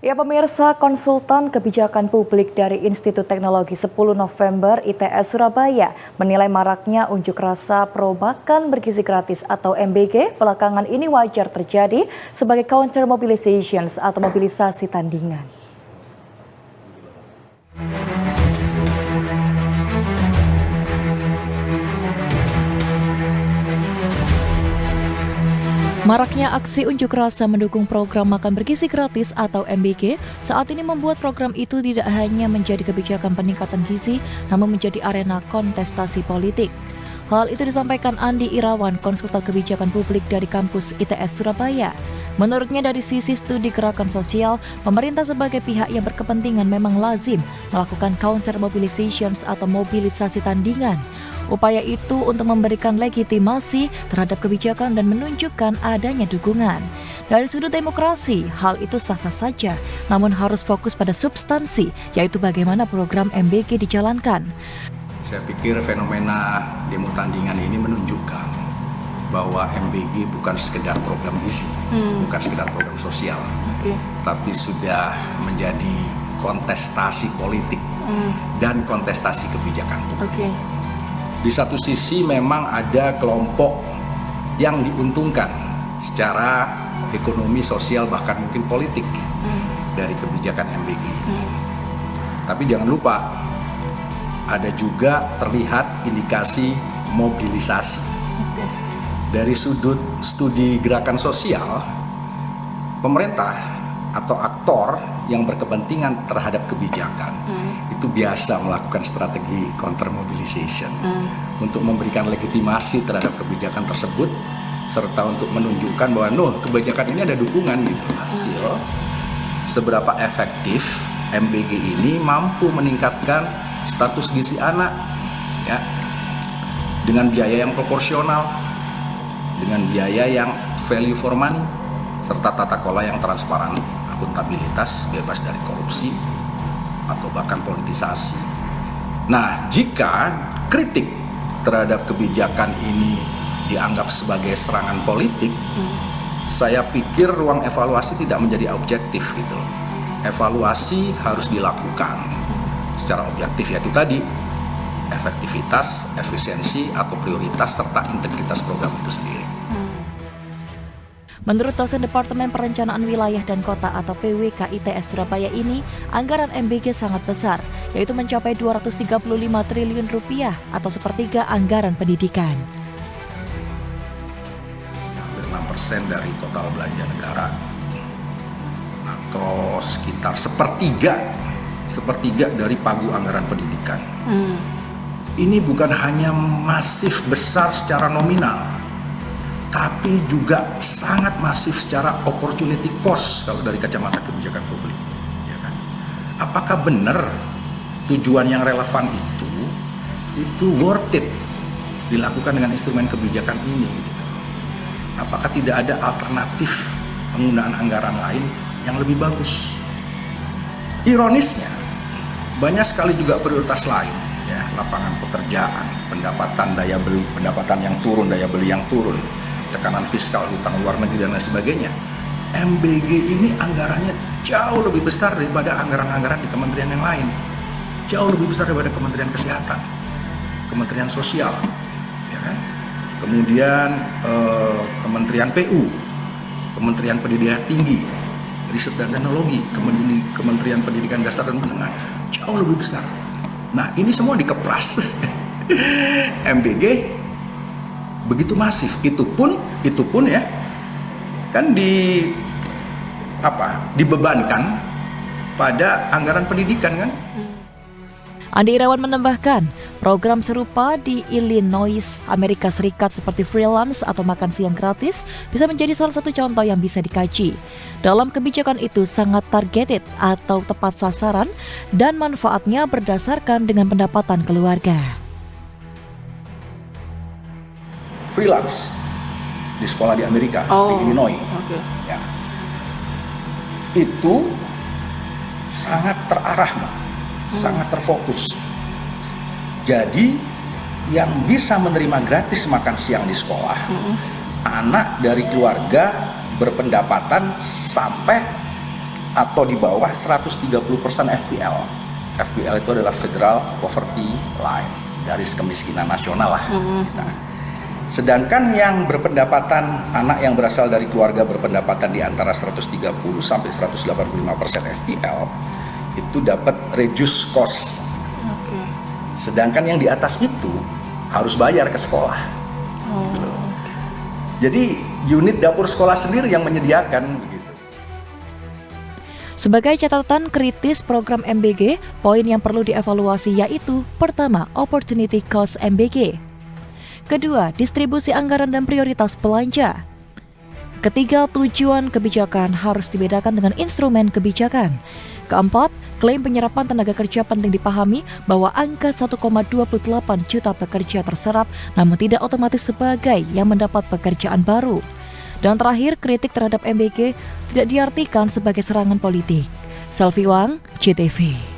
Ya pemirsa, konsultan kebijakan publik dari Institut Teknologi 10 November ITS Surabaya menilai maraknya unjuk rasa pro makan bergizi gratis atau MBG belakangan ini wajar terjadi sebagai counter mobilizations atau mobilisasi tandingan. Maraknya aksi unjuk rasa mendukung program makan bergizi gratis atau MBG saat ini membuat program itu tidak hanya menjadi kebijakan peningkatan gizi, namun menjadi arena kontestasi politik. Hal itu disampaikan Andi Irawan, konsultan kebijakan publik dari kampus ITS Surabaya. Menurutnya dari sisi studi gerakan sosial, pemerintah sebagai pihak yang berkepentingan memang lazim melakukan counter mobilizations atau mobilisasi tandingan. Upaya itu untuk memberikan legitimasi terhadap kebijakan dan menunjukkan adanya dukungan. Dari sudut demokrasi, hal itu sah-sah saja, namun harus fokus pada substansi, yaitu bagaimana program MBG dijalankan. Saya pikir fenomena demo tandingan ini menunjukkan bahwa MBG bukan sekedar program gizi, bukan sekedar program sosial, tapi sudah menjadi kontestasi politik dan kontestasi kebijakan publik. Di satu sisi memang ada kelompok yang diuntungkan secara ekonomi, sosial, bahkan mungkin politik dari kebijakan MBG. Tapi jangan lupa, ada juga terlihat indikasi mobilisasi. Dari sudut studi gerakan sosial, pemerintah atau aktor yang berkepentingan terhadap kebijakan itu biasa melakukan strategi counter mobilization untuk memberikan legitimasi terhadap kebijakan tersebut serta untuk menunjukkan bahwa kebijakan ini ada dukungan gitu. Hasil seberapa efektif MBG ini mampu meningkatkan status gizi anak ya, dengan biaya yang proporsional, dengan biaya yang value for money, serta tata kelola yang transparan, akuntabilitas, bebas dari korupsi atau bahkan politisasi. Nah, jika kritik terhadap kebijakan ini dianggap sebagai serangan politik, saya pikir ruang evaluasi tidak menjadi objektif gitu. Evaluasi harus dilakukan secara objektif, yaitu tadi efektivitas, efisiensi atau prioritas serta integritas program itu sendiri. Menurut dosen Departemen Perencanaan Wilayah dan Kota atau PWK ITS Surabaya ini, anggaran MBG sangat besar, yaitu mencapai 235 triliun rupiah atau sepertiga anggaran pendidikan. Hampir 6% dari total belanja negara atau sekitar sepertiga dari pagu anggaran pendidikan. Ini bukan hanya masif besar secara nominal, tapi juga sangat masif secara opportunity cost kalau dari kacamata kebijakan publik. Ya kan? Apakah benar tujuan yang relevan itu worth it dilakukan dengan instrumen kebijakan ini? Gitu. Apakah tidak ada alternatif penggunaan anggaran lain yang lebih bagus? Ironisnya, banyak sekali juga prioritas lain, ya, lapangan pekerjaan, pendapatan yang turun, daya beli yang turun, tekanan fiskal, hutang luar negeri dan lain sebagainya. MBG ini anggarannya jauh lebih besar daripada anggaran-anggaran di kementerian yang lain. Jauh lebih besar daripada Kementerian Kesehatan, Kementerian Sosial, ya kan? Kemudian Kementerian PU, Kementerian Pendidikan Tinggi, Riset dan Teknologi, Kementerian Pendidikan Dasar dan Menengah, jauh lebih besar. Nah, ini semua dikepras. MBG begitu masif, itu pun ya kan dibebankan pada anggaran pendidikan kan. Andi Irawan menambahkan, program serupa di Illinois, Amerika Serikat seperti freelance atau makan siang gratis bisa menjadi salah satu contoh yang bisa dikaji. Dalam kebijakan itu sangat targeted atau tepat sasaran dan manfaatnya berdasarkan dengan pendapatan keluarga. Freelance di sekolah di Amerika, di Illinois, ya, itu sangat terarah, sangat terfokus. Jadi yang bisa menerima gratis makan siang di sekolah, anak dari keluarga berpendapatan sampai atau di bawah 130% FPL. FPL itu adalah Federal Poverty Line, garis kemiskinan nasional lah. Nah, sedangkan yang berpendapatan, anak yang berasal dari keluarga berpendapatan di antara 130 sampai 185% FPL itu dapat reduced cost. Sedangkan yang di atas itu harus bayar ke sekolah. Gitu. Jadi unit dapur sekolah sendiri yang menyediakan begitu. Sebagai catatan kritis program MBG, poin yang perlu dievaluasi yaitu pertama, opportunity cost MBG. Kedua, distribusi anggaran dan prioritas belanja. Ketiga, tujuan kebijakan harus dibedakan dengan instrumen kebijakan. Keempat, klaim penyerapan tenaga kerja penting dipahami bahwa angka 1,28 juta pekerja terserap namun tidak otomatis sebagai yang mendapat pekerjaan baru. Dan terakhir, kritik terhadap MBG tidak diartikan sebagai serangan politik. Selvi Wang, JTV.